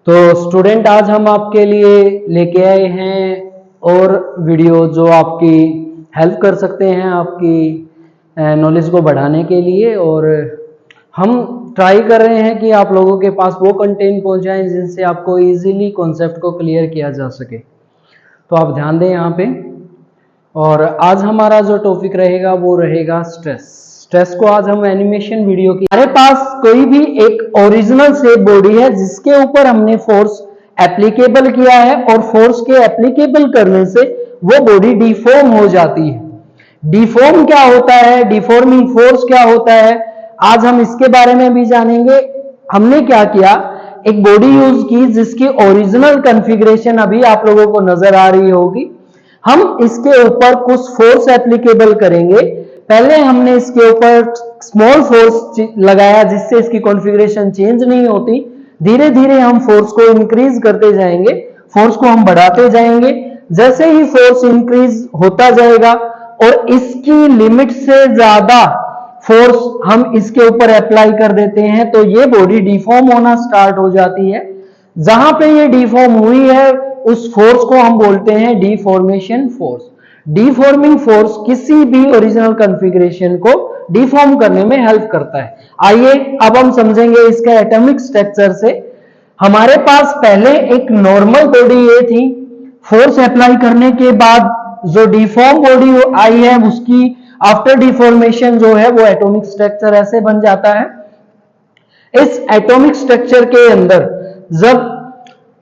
तो स्टूडेंट आज हम आपके लिए लेके आए हैं और वीडियो जो आपकी हेल्प कर सकते हैं आपकी नॉलेज को बढ़ाने के लिए। और हम ट्राई कर रहे हैं कि आप लोगों के पास वो कंटेंट पहुंचाएं जिनसे आपको इजीली कॉन्सेप्ट को क्लियर किया जा सके। तो आप ध्यान दें यहाँ पे। और आज हमारा जो टॉपिक रहेगा वो रहेगा स्ट्रेस। स्ट्रेस को आज हम एनिमेशन वीडियो की, हमारे पास कोई भी एक ओरिजिनल शेप बॉडी है जिसके ऊपर हमने फोर्स एप्लीकेबल किया है और फोर्स के एप्लीकेबल करने से वो बॉडी डिफॉर्म हो जाती है। डिफॉर्म क्या होता है, डिफॉर्मिंग फोर्स क्या होता है, आज हम इसके बारे में भी जानेंगे। हमने क्या किया, एक बॉडी यूज की जिसकी ओरिजिनल कॉन्फ़िगरेशन अभी आप लोगों को नजर आ रही होगी। हम इसके ऊपर कुछ फोर्स एप्लीकेबल करेंगे। पहले हमने इसके ऊपर स्मॉल फोर्स लगाया जिससे इसकी कॉन्फ़िगरेशन चेंज नहीं होती। धीरे धीरे हम फोर्स को इंक्रीज करते जाएंगे, फोर्स को हम बढ़ाते जाएंगे। जैसे ही फोर्स इंक्रीज होता जाएगा और इसकी लिमिट से ज्यादा फोर्स हम इसके ऊपर अप्लाई कर देते हैं तो ये बॉडी डिफॉर्म होना स्टार्ट हो जाती है। जहां पे ये डिफॉर्म हुई है उस फोर्स को हम बोलते हैं डिफॉर्मेशन फोर्स। डिफॉर्मिंग फोर्स किसी भी ओरिजिनल कॉन्फ़िगरेशन को डिफॉर्म करने में हेल्प करता है। आइए अब हम समझेंगे इसका एटॉमिक स्ट्रक्चर से। हमारे पास पहले एक नॉर्मल बॉडी ये थी, फोर्स अप्लाई करने के बाद जो डिफॉर्म बॉडी आई है उसकी आफ्टर डिफॉर्मेशन जो है वो एटॉमिक स्ट्रक्चर ऐसे बन जाता है। इस एटॉमिक स्ट्रक्चर के अंदर जब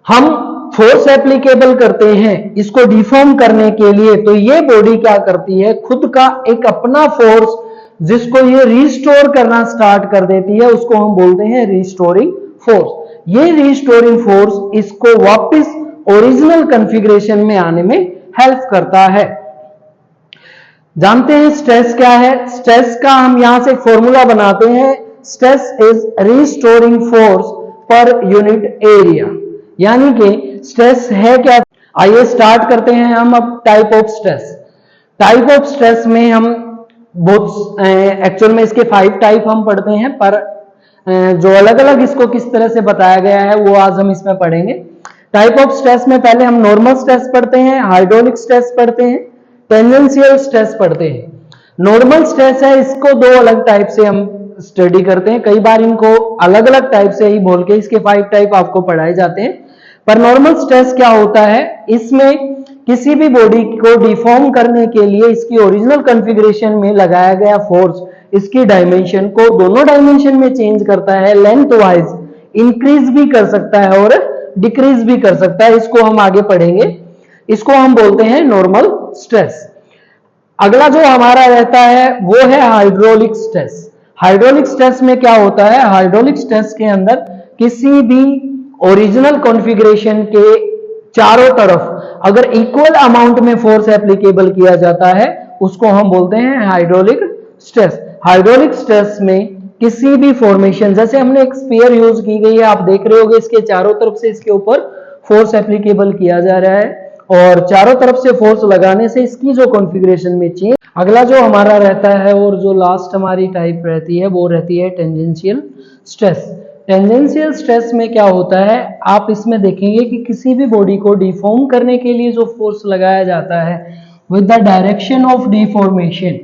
हम फोर्स एप्लीकेबल करते हैं इसको डिफॉर्म करने के लिए तो ये बॉडी क्या करती है, खुद का एक अपना फोर्स जिसको ये रिस्टोर करना स्टार्ट कर देती है, उसको हम बोलते हैं रिस्टोरिंग फोर्स। ये रिस्टोरिंग फोर्स इसको वापस ओरिजिनल कॉन्फ़िगरेशन में आने में हेल्प करता है। जानते हैं स्ट्रेस क्या है। स्ट्रेस का हम यहां से फॉर्मूला बनाते हैं, stress is restoring force per unit area. यानी कि स्ट्रेस है क्या। आइए स्टार्ट करते हैं हम अब type of stress. Type of stress में हम बहुत एक्चुअल में इसके 5 टाइप हम पढ़ते हैं, पर जो अलग अलग इसको किस तरह से बताया गया है वो आज हम इसमें पढ़ेंगे। टाइप ऑफ स्ट्रेस में पहले हम नॉर्मल स्ट्रेस पढ़ते हैं, हाइड्रोलिक स्ट्रेस पढ़ते हैं, टेंजेंशियल स्ट्रेस पढ़ते हैं। नॉर्मल स्ट्रेस है, इसको 2 अलग टाइप से हम स्टडी करते हैं। कई बार इनको अलग अलग टाइप से ही बोल के इसके 5 टाइप आपको पढ़ाए जाते हैं। पर नॉर्मल स्ट्रेस क्या होता है, इसमें किसी भी बॉडी को डिफॉर्म करने के लिए इसकी ओरिजिनल कॉन्फ़िगरेशन में लगाया गया फोर्स इसकी डायमेंशन को दोनों डायमेंशन में चेंज करता है। लेंथ वाइज इंक्रीज भी कर सकता है और डिक्रीज भी कर सकता है। इसको हम आगे पढ़ेंगे। इसको हम बोलते हैं नॉर्मल स्ट्रेस। अगला जो हमारा रहता है वो है हाइड्रोलिक स्ट्रेस। हाइड्रोलिक स्ट्रेस में क्या होता है, हाइड्रोलिक स्ट्रेस के अंदर किसी भी ओरिजिनल कॉन्फ़िगरेशन के चारों तरफ अगर इक्वल अमाउंट में फोर्स एप्लीकेबल किया जाता है उसको हम बोलते हैं हाइड्रोलिक स्ट्रेस। हाइड्रोलिक स्ट्रेस में किसी भी फॉर्मेशन, जैसे हमने एक स्फीयर यूज की गई है, आप देख रहे होंगे इसके चारों तरफ से इसके ऊपर फोर्स एप्लीकेबल किया जा रहा है और चारों तरफ से फोर्स लगाने से इसकी जो कॉन्फ़िगरेशन में चेंज। अगला जो हमारा रहता है और जो लास्ट हमारी टाइप रहती है वो रहती है टेंजेंशियल स्ट्रेस। टेंजेंशियल स्ट्रेस में क्या होता है, आप इसमें देखेंगे कि किसी भी बॉडी को डिफॉर्म करने के लिए जो फोर्स लगाया जाता है with the direction of deformation,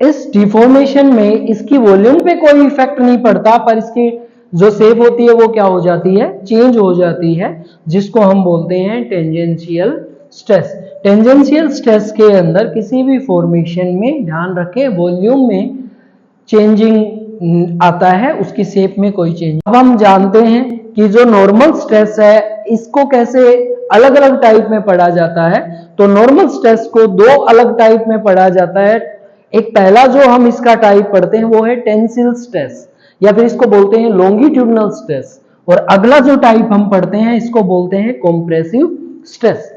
इस डिफॉर्मेशन में इसकी वॉल्यूम पे कोई इफेक्ट नहीं पड़ता पर इसकी जो शेप होती है वो क्या हो जाती है, चेंज हो जाती है, जिसको हम बोलते हैं टेंजेंशियल स्ट्रेस। टेंजेंशियल स्ट्रेस के अंदर किसी भी फॉर्मेशन में ध्यान रखें वॉल्यूम में चेंजिंग आता है, उसकी शेप में कोई चेंज। अब हम जानते हैं कि जो नॉर्मल स्ट्रेस है इसको कैसे अलग अलग टाइप में पढ़ा जाता है। तो नॉर्मल स्ट्रेस को 2 अलग टाइप में पढ़ा जाता है। एक पहला जो हम इसका टाइप पढ़ते हैं वो है टेंसिल स्ट्रेस या फिर इसको बोलते हैं लॉन्गिट्यूडनल स्ट्रेस, और अगला जो टाइप हम पढ़ते हैं इसको बोलते हैं कंप्रेसिव स्ट्रेस।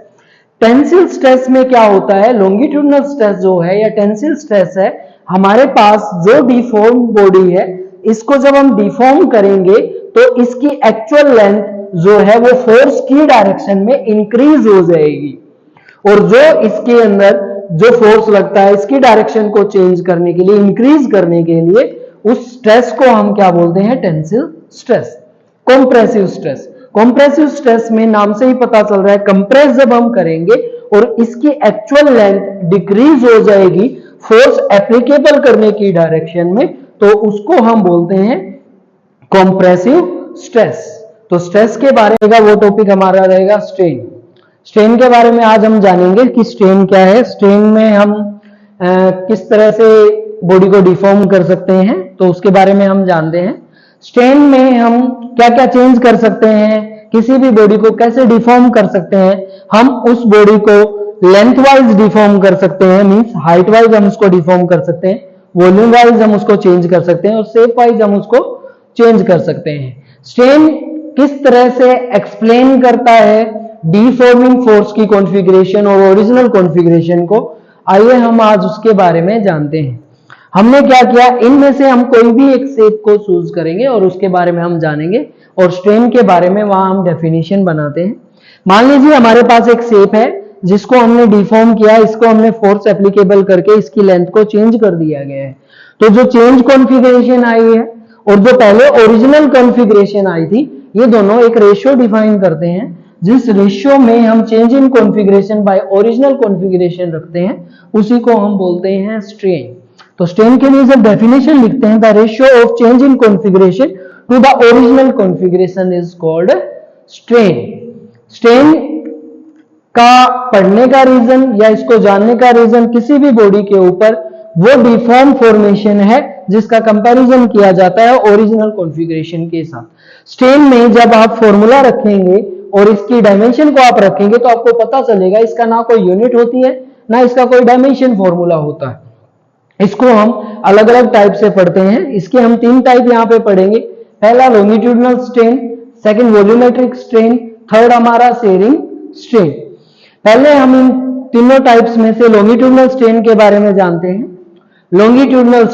टेंसिल स्ट्रेस में क्या होता है, लॉन्गिट्यूडनल स्ट्रेस जो है या टेंसिल स्ट्रेस है, हमारे पास जो डिफॉर्म बॉडी है इसको जब हम डिफॉर्म करेंगे तो इसकी एक्चुअल लेंथ जो है वो फोर्स की डायरेक्शन में इंक्रीज हो जाएगी और जो इसके अंदर जो फोर्स लगता है इसकी डायरेक्शन को चेंज करने के लिए, इंक्रीज करने के लिए, उस स्ट्रेस को हम क्या बोलते हैं, tensile stress. Compressive stress, compressive stress में नाम से ही पता चल रहा है, कंप्रेस जब हम करेंगे और इसकी एक्चुअल लेंथ डिक्रीज हो जाएगी फोर्स एप्लीकेबल करने की डायरेक्शन में, तो उसको हम बोलते हैं कंप्रेसिव स्ट्रेस। तो स्ट्रेस के बारे में वो टॉपिक हमारा रहेगा स्ट्रेन। स्ट्रेन के बारे में आज हम जानेंगे कि स्ट्रेन क्या है, स्ट्रेन में हम किस तरह से बॉडी को डिफॉर्म कर सकते हैं, तो उसके बारे में हम जानते हैं। स्ट्रेन में हम क्या क्या चेंज कर सकते हैं, किसी भी बॉडी को कैसे डिफॉर्म कर सकते हैं, हम उस बॉडी को लेंथ वाइज डिफॉर्म कर सकते हैं, मींस हाइट वाइज हम उसको डिफॉर्म कर सकते हैं, वॉल्यूम वाइज हम उसको चेंज कर सकते हैं और शेप वाइज हम उसको चेंज कर सकते हैं। स्ट्रेन किस तरह से एक्सप्लेन करता है डिफॉर्मिंग फोर्स की कॉन्फ़िगरेशन और ओरिजिनल कॉन्फ़िगरेशन को, आइए हम आज उसके बारे में जानते हैं। हमने क्या किया, इनमें से हम कोई भी एक शेप को चूज करेंगे और उसके बारे में हम जानेंगे और स्ट्रेन के बारे में वहां हम डेफिनेशन बनाते हैं। मान लीजिए हमारे पास एक शेप है जिसको हमने डिफॉर्म किया, इसको हमने फोर्स एप्लीकेबल करके इसकी लेंथ को चेंज कर दिया गया है। तो जो चेंज कॉन्फ़िगरेशन आई है और जो पहले ओरिजिनल कॉन्फ़िगरेशन आई थी, ये दोनों एक रेशियो डिफाइन करते हैं, जिस रेशियो में हम change in configuration by original configuration रखते हैं, उसी को हम बोलते हैं स्ट्रेन। तो स्ट्रेन के लिए जब डेफिनेशन लिखते हैं, the ratio of change in configuration to the original configuration is called strain. Strain का पढ़ने का रीजन या इसको जानने का रीजन, किसी भी बॉडी के ऊपर वो डिफॉर्म फॉर्मेशन है जिसका कंपैरिजन किया जाता है ओरिजिनल कॉन्फ़िगरेशन के साथ। स्ट्रेन में जब आप फॉर्मूला रखेंगे और इसकी डायमेंशन को आप रखेंगे तो आपको पता चलेगा इसका ना कोई यूनिट होती है ना इसका कोई डायमेंशन फॉर्मूला होता है। इसको हम अलग अलग टाइप से पढ़ते हैं। इसके हम 3 टाइप यहां पे पढ़ेंगे। पहला longitudinal strain, second volumetric strain, third हमारा शेयरिंग स्ट्रेन। पहले हम इन तीनों टाइप्स में से लॉन्गिट्यूडिनल स्ट्रेन के बारे में जानते हैं। लॉन्गिट्यूडिनल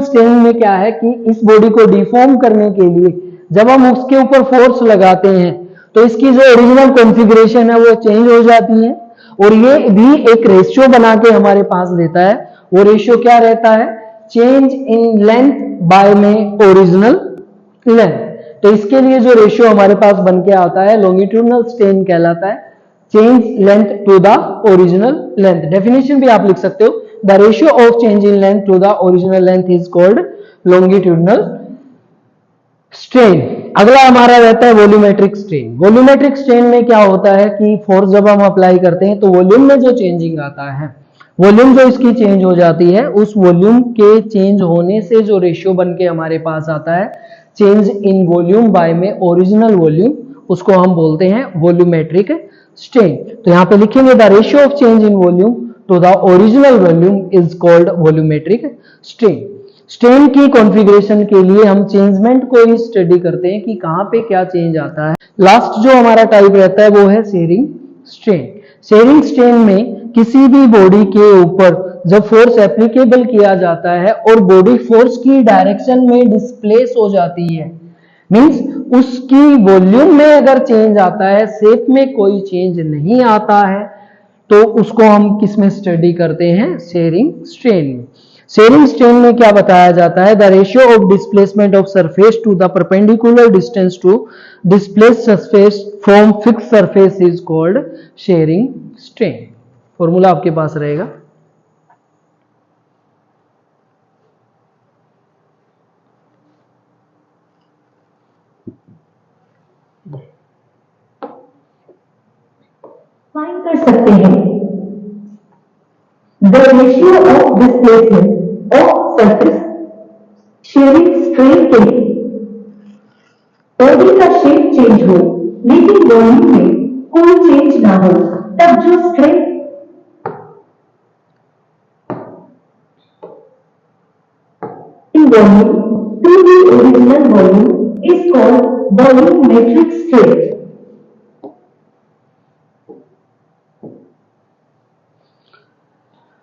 स्ट्रेन में क्या है कि इस बॉडी को डिफॉर्म करने के लिए जब हम उसके ऊपर फोर्स लगाते हैं तो इसकी जो ओरिजिनल कॉन्फ़िगरेशन है वो चेंज हो जाती है और ये भी एक रेशियो बना के हमारे पास देता है। वो रेशियो क्या रहता है, चेंज इन लेंथ बाय में ओरिजिनल लेंथ। तो इसके लिए जो रेशियो हमारे पास बन के आता है लॉन्गिट्यूडिनल स्ट्रेन कहलाता है, change length to the original length. Definition भी आप लिख सकते हो, the ratio of change in length to the original length is called longitudinal strain. अगला हमारा रहता है वॉल्यूमेट्रिक स्ट्रेन। वॉल्यूमेट्रिक स्ट्रेन में क्या होता है कि फोर्स जब हम अप्लाई करते हैं तो वॉल्यूम में जो चेंजिंग आता है, वॉल्यूम जो इसकी चेंज हो जाती है, उस वॉल्यूम के चेंज होने से जो रेशियो बन के हमारे पास आता है चेंज इन वॉल्यूम बाय में ओरिजिनल वॉल्यूम, उसको हम बोलते हैं वॉल्यूमेट्रिक स्ट्रेन। तो यहां पे लिखेंगे the ratio of change in volume to the original volume is called volumetric strain. Strain की कॉन्फ़िगरेशन के लिए हम चेंजमेंट को ही स्टडी करते हैं कि कहां पे क्या चेंज आता है। लास्ट जो हमारा टाइप रहता है वो है शेयरिंग स्ट्रेन। शेयरिंग स्ट्रेन में किसी भी बॉडी के ऊपर जब फोर्स एप्लीकेबल किया जाता है और बॉडी फोर्स की डायरेक्शन में डिस्प्लेस हो जाती है, मींस उसकी वॉल्यूम में अगर चेंज आता है, शेप में कोई चेंज नहीं आता है, तो उसको हम किस में स्टडी करते हैं, शेयरिंग स्ट्रेन में। शेयरिंग स्ट्रेन में क्या बताया जाता है, the ratio of displacement of surface to the perpendicular distance to displace surface from fix surface is called shearing strain. Formula आपके पास रहेगा। फाइंड कर सकते हैं the ratio of displacement of surface shearing strain के लिए बॉडी का shape change हो लेकिन वॉल्यूम में कोई चेंज ना हो, तब जो strain in volume to the original volume is called volumetric strain.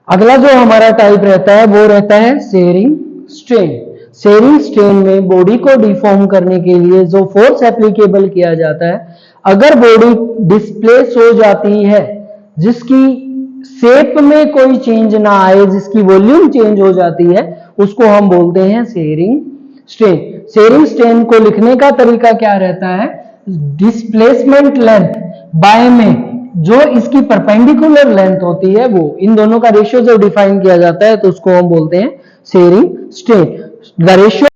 अगला जो हमारा टाइप रहता है वो रहता है शेयरिंग स्ट्रेन। शेयरिंग स्ट्रेन में बॉडी को डिफॉर्म करने के लिए जो फोर्स एप्लीकेबल किया जाता है, अगर बॉडी डिस्प्लेस हो जाती है, जिसकी शेप में कोई चेंज ना आए, जिसकी वॉल्यूम चेंज हो जाती है, उसको हम बोलते हैं शेयरिंग स्ट्रेन। शेयरिंग स्ट्रेन को लिखने का तरीका क्या रहता है, डिस्प्लेसमेंट लेंथ बाय में जो इसकी परपेंडिकुलर लेंथ होती है, वो इन दोनों का रेशियो जब डिफाइन किया जाता है तो उसको हम बोलते हैं शेयरिंग स्ट्रेन। The ratio